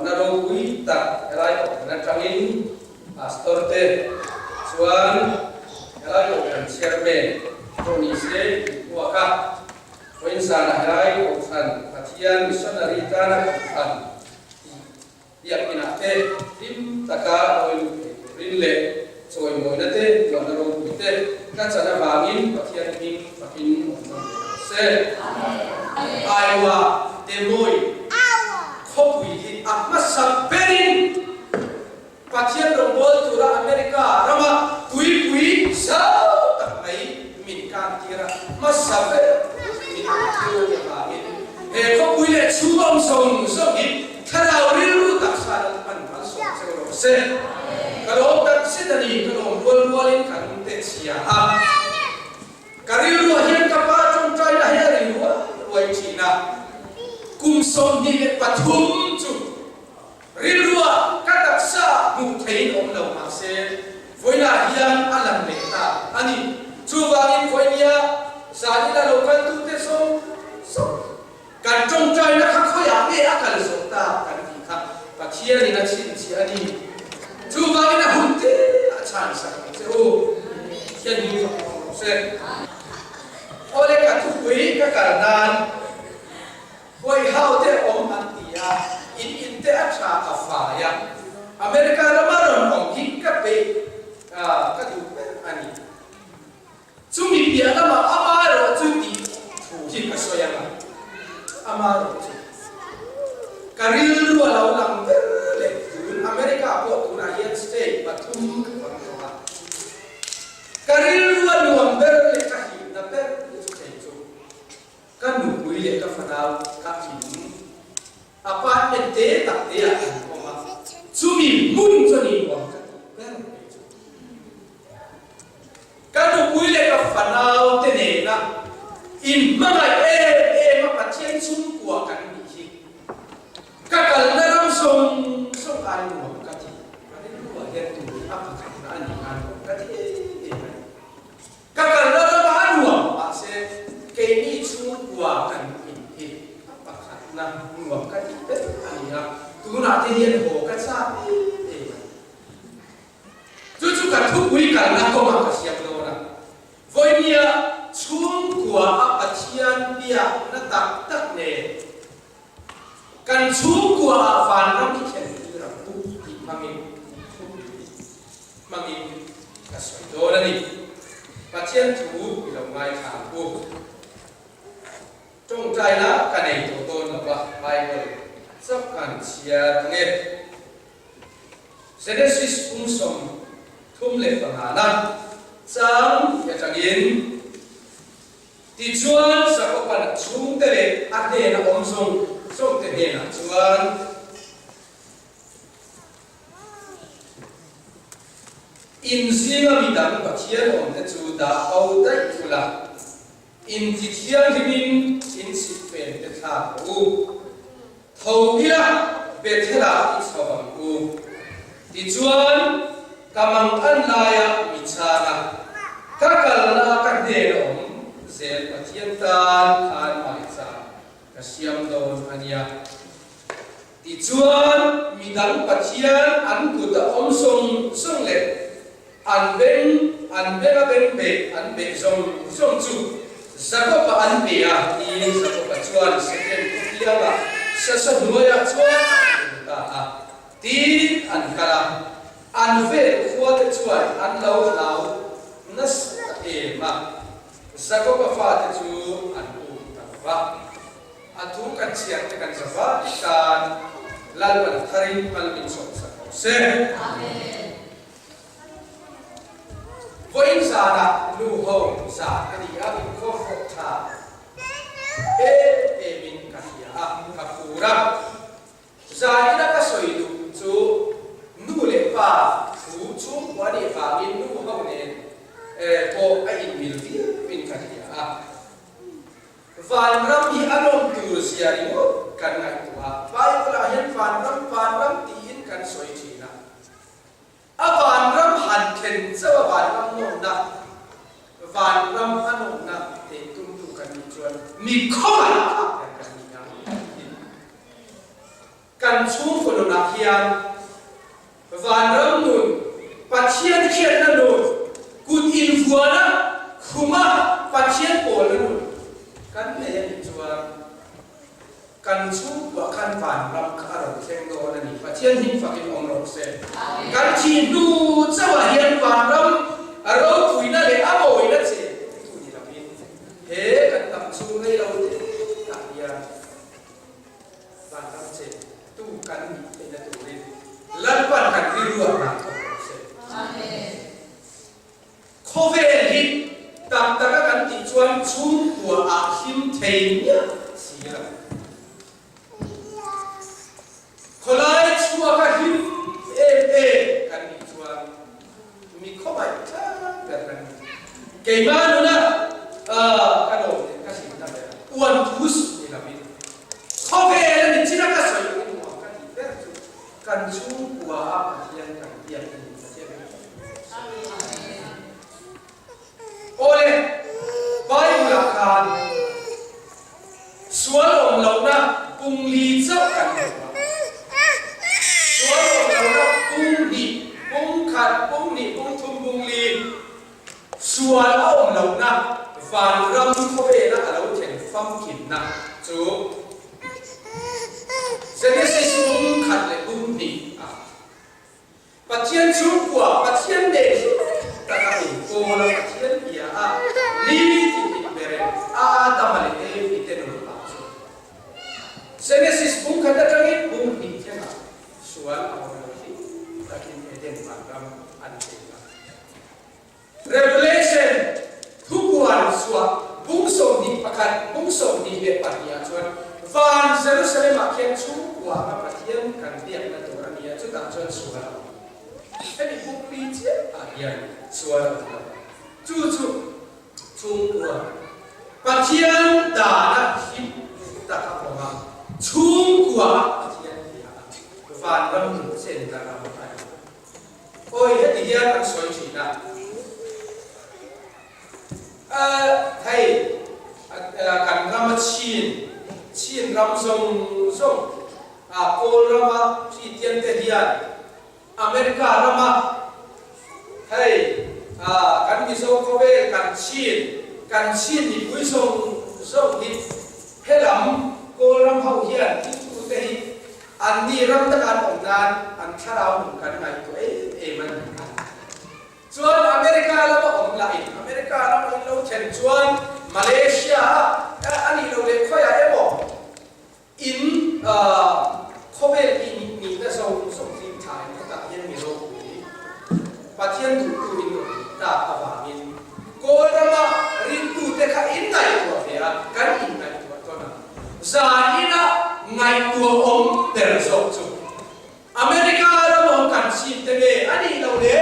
Naro kui tak elai ko na trangin pastor te chuan elai ko kan chairman Tony se waka poin sana elai ko than pathian missionary ta na than ya pina te tim taka oi rin le choi moi na te Naro kui te ka chana bangin pathian king pakin se aiwa demoi Hopui akmasa berin pathian rombol tura Amerika rama kui sa takmai min kan tira masa ber min tiro ya bangin hopui le chuom song sogi tharau taksa pan masuk segoro se kalau tak sedani kalau bol-bolin kan te sia kariru hian kapa trong trai dah ya ruai China kum som ni le pathum chu rilua kataksa mu thein om lo ma se voina hian alam le ta ani chu wangin voinia sani la lokal tu te so kan trong trai na kha khoya me akal so ta kan ki kha pathia ni na chin chi ani chu wangin na hunte a chan sa se o hian ni se ole ka tu kui ka karnan Woi hau te om antia in te acha afaya Amerika ramaron om hikka pe ka du ani chumi pia lama amaro chuti thi ka soyama amaro karil walau lam le Amerika po tuna hian state pathum ka karil walau le ka hi na per kan nu kui le ka fanau ka hin apartment te tak te a ma chumi mun choni wa kan nu kui le ka fanau te ne na in ma ma patien sum kwa kan ni hi ka kal na ram song ai nu ka ti ka ni lu wa ya tu apa ka na ani an ka ti ka kal na ram anu wa se ke ni chu kwa kan in pakhat na nuam kan te ania tu na te hian ho ka sa chu ka thu pui kan na ko ma ka siam lo na voinia chung kwa a pathian pia na tak ne kan chung kwa van ram ki chen ra pu ki mangin ka soi do na ni pathian thu lo ngai tha pu trong trai lá cái này tổ tôn là ba Bible sắp cản chia nghe Genesis cũng sống thum lệ bằng hà lan sáng ya chẳng yên thì chuan sa có bạn chúng te lệ ác đê là ông sông te đê là chuan in zinga mi dan ba thian om te chu da au dai thula in ti thian himin in si pen te tha u thau ila be thela i chawam u ti chuan kamang an laya mi chana ka kalna ka de om zel pathian tan khan mai cha ka siam don ania ti chuan mi dan pathian an ku da om song le an ben be zong chu Zakopa anpea in zakopa chuan second kulianga sa duya chuan ta ti an kala an ve khuat chuan an lau nas e ma zakopa fa te chu an u ta wa atu kan chiang te kan zawa kan lalwan tharin mal min sok sa se amen Voin sana lu ho sa kadi abin ko ta min kahia kapura za ina ka soidu chu nu le pa chu chu wani pa in nu ho ne ko ai mil di min kahia van ram hi anom tu siari mo kan ngai tua pai pula hian van ram ti in kan soi china avan ram han ken chawa van ram no na van ram ano na te tum tu kan ni chuan mi khoma ka ni na kan chung ko na hian van ram nun pathian khian na nun kut in vuana khuma pathian pol na nun kan ne ni chuan kan chung wa kan van ram ka ro thleng do na ni pathian hin fakin ong ro se kan thi nu chawa hian van ram aro puina le amo ina che tu ni lamin he kan tam chu nei lo ta ya van ram che tu kan ni ina tu ri lan pan kan ri ruwa na ko se amen khovel hi tam ta kan ti chuan chung wa a him thein ya sila kholai chua ka him kan ni chuan mi khomai cha kan keimanu na kano kasi ta be uan thus ni la bin khovel ni chira ka soi ni mo kan ti per chu kan chu wa a pathian kan tiam ni amen ole Bible kan sual om lo na pung li chau kan sual om lo na pung di pung khat pung ni pung thum pung li sual om lo na van ram ko ve na alo theng fam kin na chu Genesis pung khat le pung ni pathian chu kwa pathian de ta ka ko la pathian ya a ni ti bere a ta male e te no pa Genesis pung khat ta ni pung ni thena sual aw na hi takin eden ram an te Revelation thukuan suwa pung so ni pakhat pung so ni be patia chuan van Jerusalem a khen chu kwa ma pathian kan biak na to ania chu ta chuan sual Hãy subscribe cho kênh Ghiền Mì Gõ để không bỏ America rama hey kan mi so ko be kan chin ni pui so ni helam ko ram hau hian tu te hi an ni ram ta kan ong nan an tharau mun kan ngai to man chuan America lama ong lai America lama lo chen chuan Malaysia ani lo le khoya emo in ko be ni na so tin thai ta yen mi ro pathian tu in ta awamin ko rama rin tu te kha in nai to ya kan in nai to na za ina ngai tu om ter zo chu America rama kan si te ge ani lo le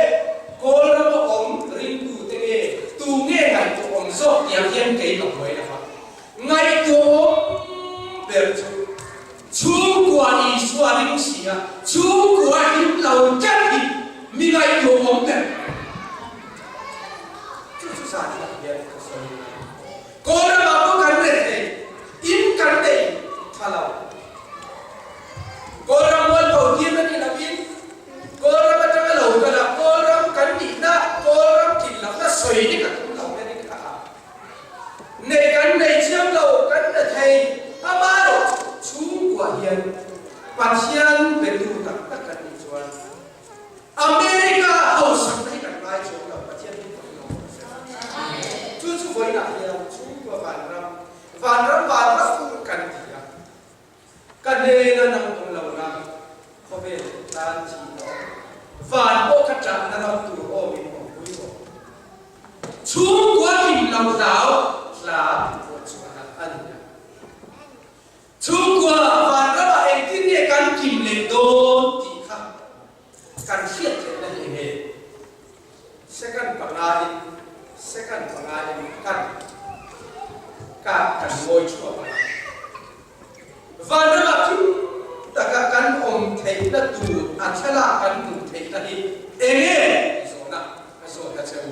ko rama om rin tu te ge tu nge ngai tu om zo yang yen ke lo mai na ngai tu om ter chu chung qua đi xóa linh xì à chung qua hiểm lầu chắc thì mi ngay đồ bóng này chú sao thì là cô đã bảo có cắn này thì in cắn này thà lầu cô đã muốn đầu tiên là in cô đã bắt đầu lầu cả là cô đã cắn nhị na cô đã thịt lắm nó xoay đi cả cũng lầu này cả này cắn này chiếm lầu cắn là thầy ba rồi chung qua hiền pathian betu tak kan ni chuan America hau sang nei kan lai chuan lo pathian ni kan lo chu chu voi na hian chung qua van ram kan dia kan ne na nang ong lo na ko be tan chi no van o ka cha na ram tu o min o pui o chung qua kim lo dao la ko chuan an chung qua van ram ai tin ne kan kim le do ti kha kan khiat le na he second pangai kan kan ngoi chua van ram tu ta kan om thei na tu a thala kan tu thei na hi enge so na cheu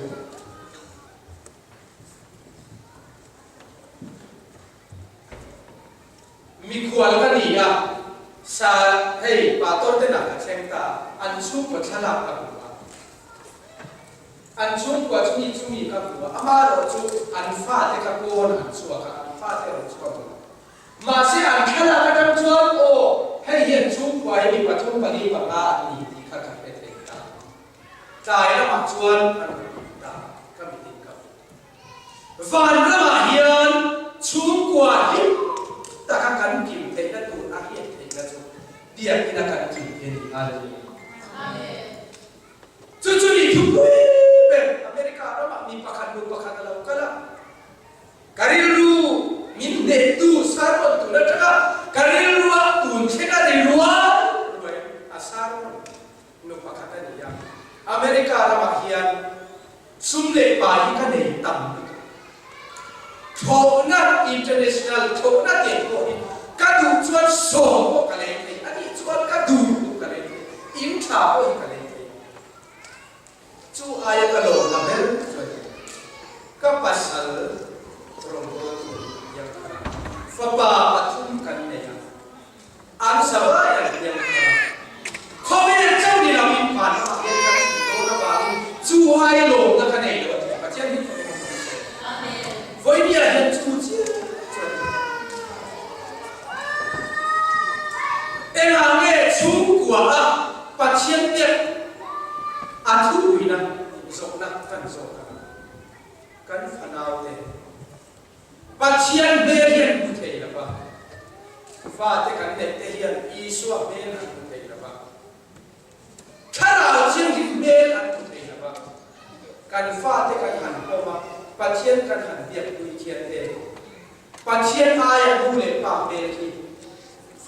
mi kual ka ni ya sa hey hey pator te na cheng ta an chu ko thala ka bu an chu ko chumi ka bu ama ro chu an fa te ka ko an chu ka an fa te ro chu ka ma se an thala ka dam chuan o hey yen chu ko ai mi pathum pali ba ka ni ti kha ka pe te ta chai na ma chuan an ta ka mi ti ka van ra ma hian chu ko hi ta ka kan kim te na tu a hi te na chu dia ina kan kim te ni amen chu ni thu be America ra ma mi pakhat lo kala karilu min de tu sarpon tu na taka karilu a tu cheka de ruwa asar no pakhat ni ya America ra ma hian sumle pa hi ka nei tam thona international thona te ko ka du chuan so ko ka le ani chuan ka du ka le in tha ko ka le chu aya ka lo na bel ka pasal rom ko yang fa pa pathum kan ne ya an sa ba ya yang ko me chau ni la min pa na ke ka do na ba chu aya lo na ka nei lo ka chen ni voi bia hen chu chi en a nge chu kwa a pa chen te a thu wi na so na kan so kan phanau te pa chen be hen ku thei la ba fa te kan ne te hian I suwa be na ku thei la ba thara chen ki be na ku thei la ba kan fa te kan han ko ma pa chen kan han biak ku chen te pa chen ai a bu le pa be ki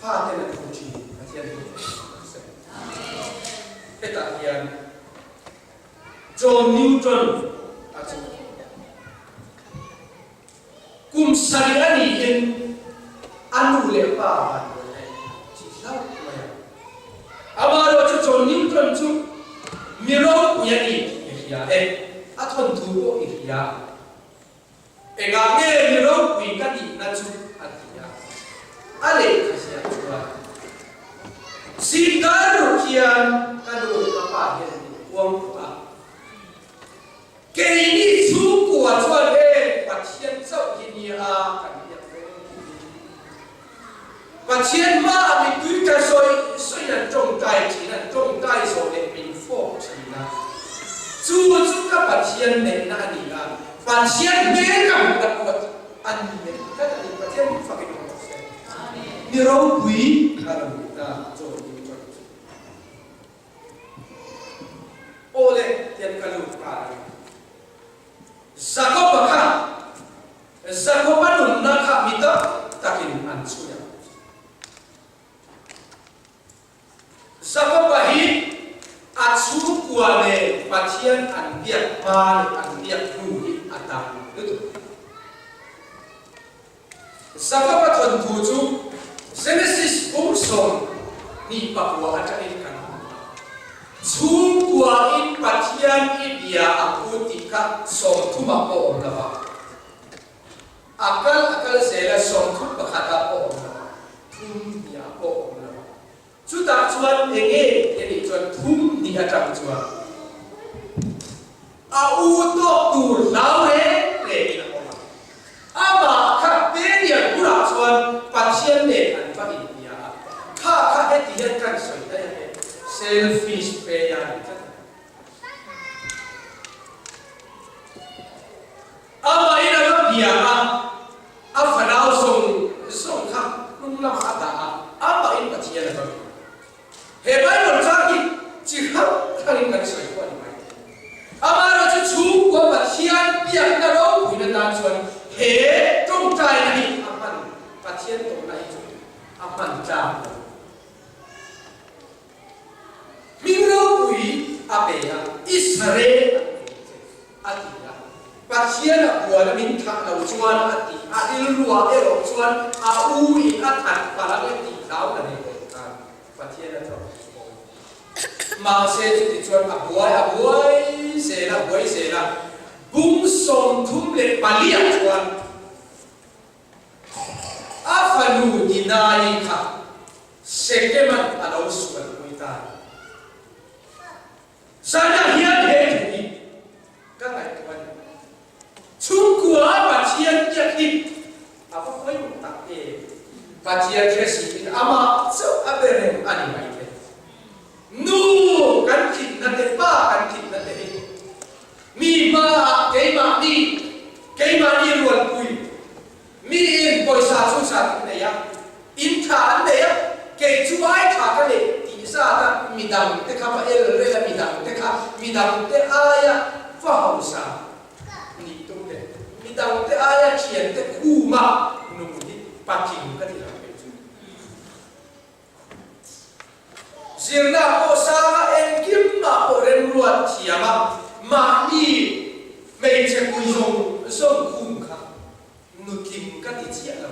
fa te na ku chi pa chen amen eta hian John Newton achu kum sari ani in anu le pa ban chi lau ma amaro chu John Newton chu miro ya ni ya a thon thu ko ya e ga nge miro wi ka ni na chu a ti ya ale ka sia chu si ka ru kian ka ru ka pa hian ni wang pa ke ni chu ko chuan e pathian chau ki ni a kan ya pathian ma mi tu ka soi na trong tai chi na trong tai so le min fo chi na chu ka pathian ne na ni a pathian me ka ta ko an ni ka ta ni pathian fa ke ko se amen ni ro kui ka ro ta cho ni ko ole tian ka lu ka Zakoba nun na ka mita takin an suya. Zakoba hi atsu kuane pathian an biak mal an biak nu atang itu. Zakoba thon tu chu Genesis umson ni Papua aja ikan. Chu kua in pathian I dia aku tika som tu ma ko na ba. Akal sela som tu bakata ko na. Tum dia ko na ba. Chu ta chuan enge yani chuan thum ni atang chuan. A u to tu lau he le ni na ko. Ama kha pe dia pura chuan pathian ne an ba in dia. Kha he ti han kan soi ta ya selfish pe ya ama ina lo dia a fanao song kha nung la ma ta ama in pathian ba he bai lo cha ki chi kha thang kan soi ko ni mai ama lo chu chu ko pathian pia na lo wi na dan chuan he trong trai ni aman pathian to nai chu aman cha Mingro kui abeya Israel atia pathian buat min thak lo chuan ati adil ruwa ero chuan a ui athat para ti dau na ne kan pathian to ma se ti chuan a buai se la bung som thum le palia chuan a fanu dinai kha sekeman alo suan muita sana hian he thi ka ngai tuan chung kwa ba chian ya ki apa koi mu tak e ba chian khesi in ama so abere ani mai te nu kan kit na te pa kan kit na te mi ma ke ma ni ruan pui mi in poisa chu sa ne ya in tha ne ya ke chu ai tha ka le ti sa ta mi dam te kha ma el re la mi dam te aya fa hau sa ni tu te mi dam te aya chian te khu ma nu ni pa king ka ti la pe chu zirna ko sa en kim ma o ren ruat thiama ma ni mei che kui song khum kha nu kim ka ti chia la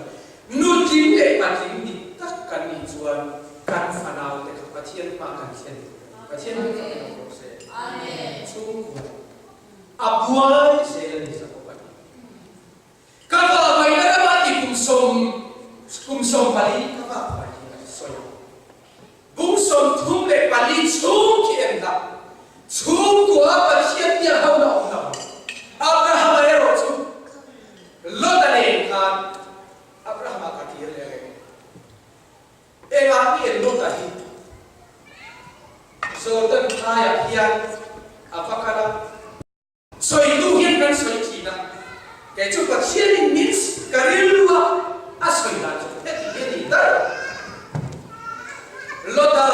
nu kim le pa kim ni tak kan ni chuan kan fanau te ka pathian ma kan chen pathian ka ka se amen chung ko abuai se ni sa ko pa ka ba mai na ma ti kum som pali ka ba pa ni so yo bung som thum le pali chung ki en da chung ko pathian ya hau na om na Abraham ero chu Lot ane kan Abraham ka ti le enga ni Lot ahi Jordan kaya hian apakala soi tu hian kan soi china ke chu pa chian means karilua asoi na chu et ni da Lota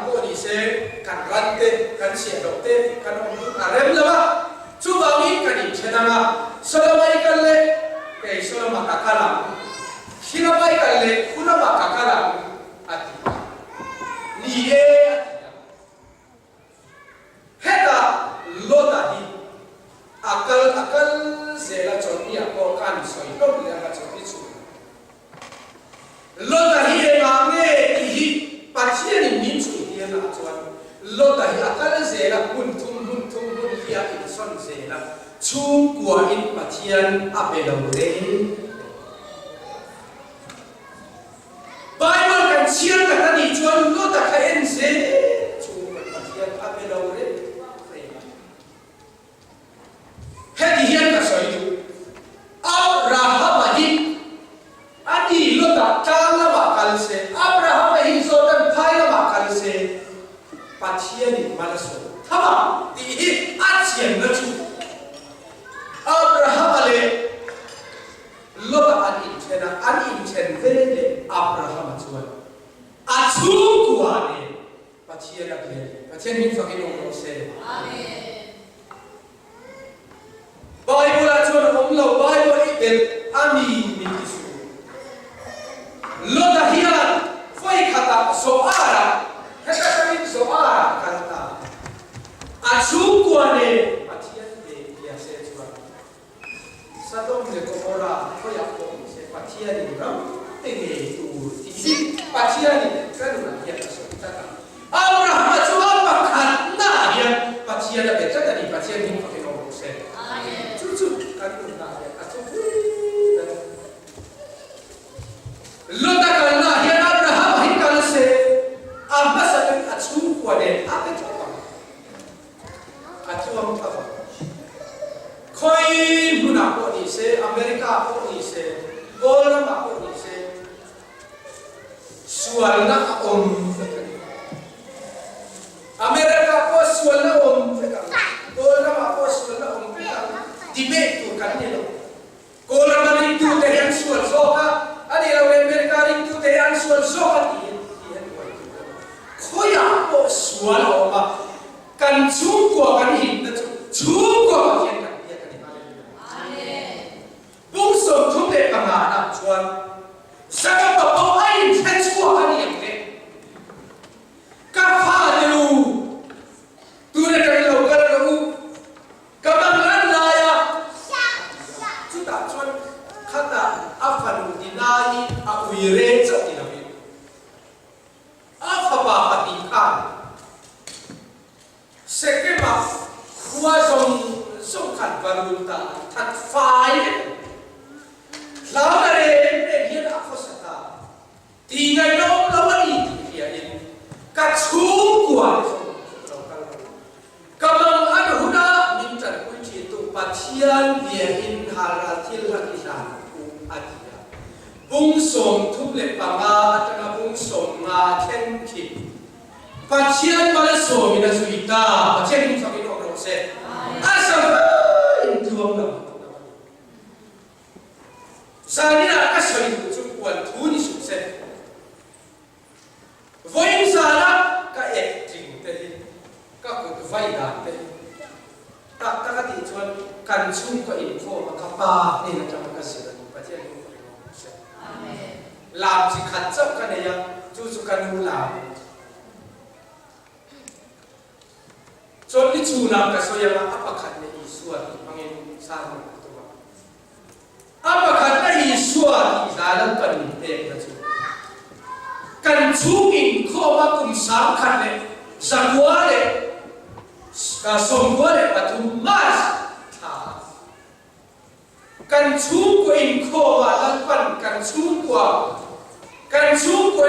ko ni se kan rante kan sia dokte kan om arem lama chu ba mi kan ni chenanga solomai kalle ke solomai kakala hinabai kalle kunama kakala ati ni e heta lota hi akal zela choni ko kan soi lo le ka choni chu lota hi e nge hi pathian ni min chu hi na chuan lota hi akal zela hun ya in son zela chung kwa in pathian apelo re Bible kan chian ka ni chuan lota ka en ze chung pathian apelo re heti hian ka soi tu Abraham hi ani lota tala ma kal se Abraham hi Jordan phai ma kal se pathian ni malaso thama ti hi achian na chu Abraham ale lota ani chen vele Abraham chuan achu kwa ne pathian a ple pathian ni fakin ong se amen Bible chuan om lo Bible itel ami ni su lota hian foi khata so ara heta sain so ara kanta achu kwa ne pathian de ya se chuan Sodom le Gomora foi a ko se pathian ni ram te ne tu ti pathian ni kan na ya so ta Abraham chuan pa khat na ya pathian a betra ni pathian ni fakin ong se amen kan na ya achu Lota kan na hian Abraham hi kan se abasa kan achu kwa ne ate chapa achu am thava khoi muna ko ni se America ko ni se Gola ma ko ni se sualna om America ko sualna om Gola ma ko sualna om debate tu kan ni lo Gola ma ni tu te han sual soka ani lo America ni tu te han sual soka ti khoya ko sual oma kan chung ko kan hin na chung ko kan bung so thum le panga na chuan saka pa po ai chen chua ani yang le ka pha de lu tu le ka lo ka lu ka mang lan la ya chu ta chuan khata afan dinai a uire cha ti na bi afa pa pati kha sekema khua song khat barun ta that phai lao na re hian a phosata ti ngai no lawani ti ya sia in hara thil hakila ku atia bung som thup le panga atanga bung som nga then ki pachian mala som ina suita pachian bung sakin ro se asam in tuam na sanira kasoi chu kwan thu ni su se voin sara ka ek ting te ka ku vai da te ta ta ka ti chuan kan chung ko in fo ma ka pa ni na ta ka se da pa tian ni ko se amen lam chi khat chap ka ne ya chu chu kan nu la chon ni chu na ka so ya ma apa khat ne i suat angin sa ma to ba apa khat na i suat i la lan pan ni te ka chu kan chung in kho ma kum sa khat ne zakwa le ka som ko le patum mas tha kan chung ko in kho wa lan pan kan chung ko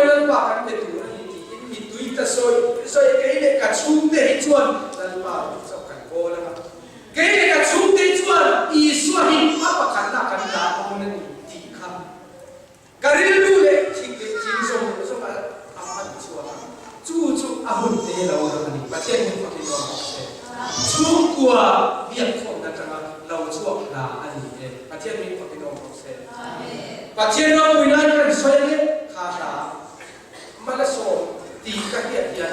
lan pa kan te tu ni in mi tui ta soi ke le ka chung te chuan lan pa so kan ko la ke le ka chung te chuan i suwa hin apa kan na kan da ko na ni ti kha karil lu le thing te thing so ma aman chuwa chu ahun te lo ra ni pa chen ni pa ki lo chung kwa biak khom na tanga lo chuak la ani e pathian mi pa kinong ko se amen pathian no winan kan soile kha ta mala so ti ka ya ya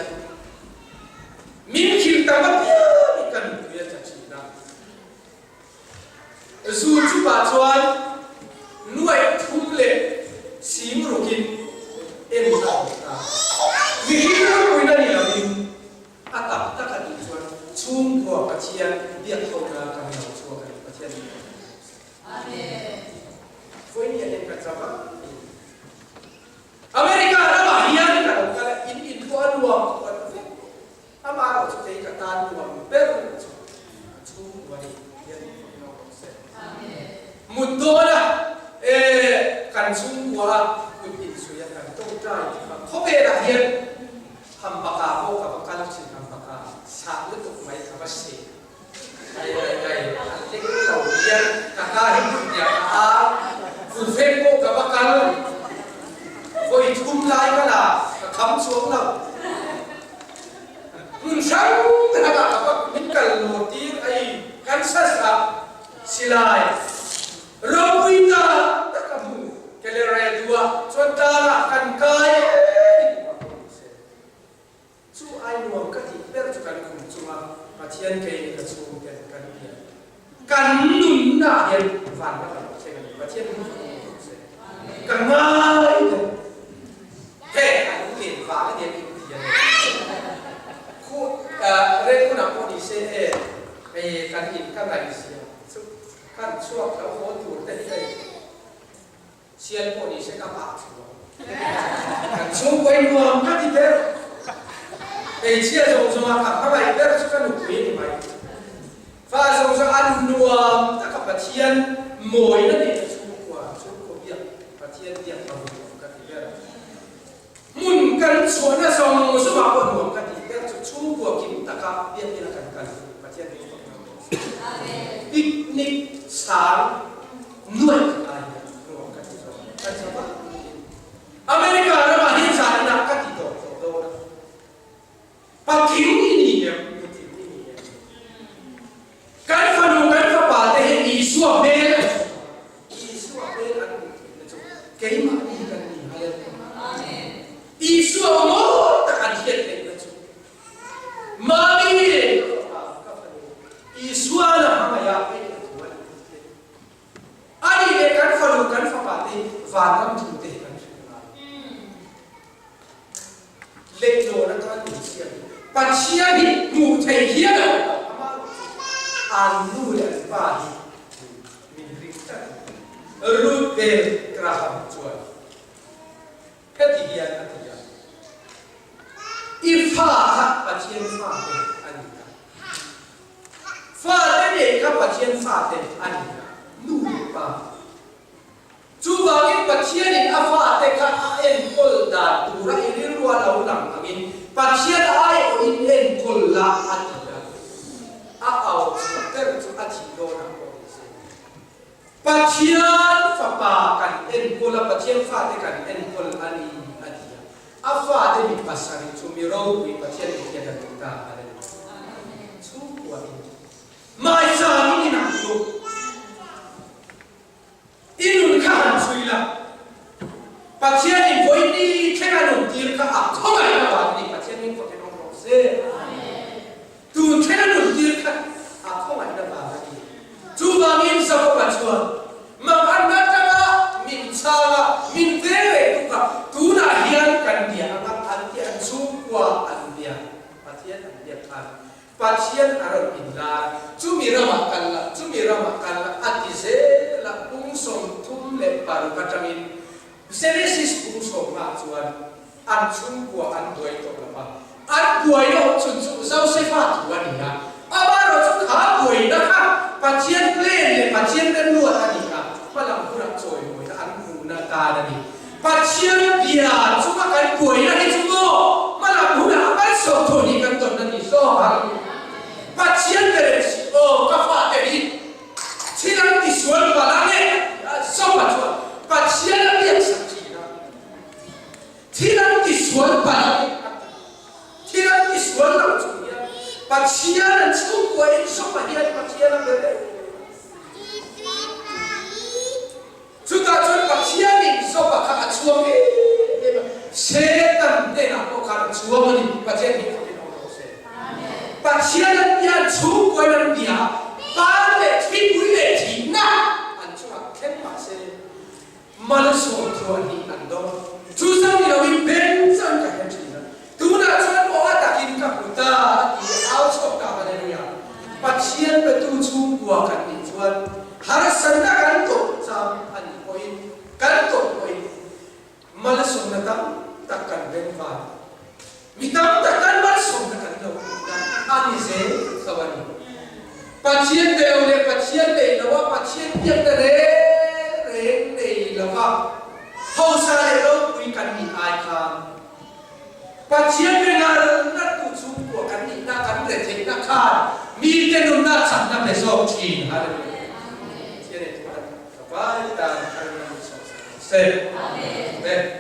min khil ta ma ni kan ya cha chi na su chu ba chuan nuai thum le sim rukin en ta mi khil no winan ni la min atap ta ka ni chuan chung ko pathian biak khom na kan lo chuak kan pathian amen foi ni en ka chapa Amerika na hian ka ka in ko luam ko ama ro chu te ka tan luam pero chu wa ni hian no ko se amen mudora kan chung wa ku in su ya kan to trai ko be ra hian ham ba ka ko ka ba ka chin ham ba ka sa lu tu mai ka ba se ai an te ko lo hian ka hin ya a fu fe ko ka ba ka voi thum lai ka la ka kham chuang la kun sang na ka ba min kal lo ti ai kan sa sa silai ro puita ta ka bu ke le re dua chuan ta la kan kai chu ai nuam ka ti per chu kan kum chu ma pathian ke ni ka chu ke kan ni kan nun na hian van ka ka che kan pathian ni ko se kan mai he kan ni va ka ni ki ya ku re ku na ko ni se kan ni ka lai se chu kan chuak la ho tu te ai sian ko ni se ka ba chu kan chu ko nuam ka ti per ei chia dòng dòng các bài viết cho các nụ quý thì mày và dòng dòng ăn nuông tất cả bát thiên mồi nó để chung của việc bát thiên việc bằng các thứ viết muốn cần số nó dòng số bảo quân nuông các thứ viết cho chung của kim tất cả viết như là cần bát thiên việc bằng picnic sáng nuôi ai nuông các thứ các thứ America nó mà hiện tại là các thứ đó Pakiu ini ya, kan fanu kan fapate he isu abel anu kei ma ni kan ni hal amen isu mo ta kan hiat le na chu ma ni ka fanu isu ala ma ya pe ani le kan fanu kan fapate va nam thu te kan le lo na kan ni sia Pachian ni mu thei hian an nu le pa hi min rikta ru be graham chuan ka ti hian a ti ya I fa ha pachian fa te ani ka fa te ne ka pachian fa te ani ka nu pa chu ba ki pachian ni a fa te ka en kol da tu ra I ri ruwa lo lang angin Pachian ai o in en kol la atia a au ter chu a thi do na ko se Pathian fapa kan en kola pathian fa te kan en kol ani adia afa de mi pasari chumiro mi pathian ke da ta ale chu kwa mai sa ni na lu inun ka han suila pathian ni voi ni thena no tir ka a khoma na ba ni pathian ni ko ke no ro se tu thena no tir ka a khoma na ba ni chu ba min sa ko ba chuan min sawa min vere tuka tuna hian kan dia amat anti an sukwa an dia pathian an dia kan pathian arab illa chumira makalla ati se la pungsom tum le paru katamin senesis pungsom ma chuan an sukwa an doi to la an buai no chun chu sau se fa tuan ni ha abaro chu kha buai na kha pathian plan le pathian den lu ani ha palang pura choi na ta ni pathian bia chuma kan buai na ni chumo mala buna al so thoni kan ton na ni so ha pathian bere o ka fa te ni thilang ti sual bala ne so pa chua pathian bia sakti na thilang ti sual bala thilang ti sual na chuya pathian chu ko en so pa dia pathian bere Sudah cuman pathian ni sobat kak cuam ni, setan dena kau kak cuam ni pathian ni kau tidak tahu se. Pathian dia cukup orang dia, balik tipu le tina, ancuma kemah se, malas orang ni ando, susah ni lagi bensan kah henti. Tu nak cuman bawa takin kak buta, out of kak mana ni ya. Pathian betul cukup kan ni cuman harus senda kan tu sam ani. Kanto koi malasong na takkan benfa mitam takkan malasong na kanto ani se sawani pathian de lawa pathian yang de re lawa hausa le ro kui kan ni ai kha pathian de na tu chu ko kan ni na kan re the na kha mi te no na chan na be so chin ha le tiene tu ba ta Amen.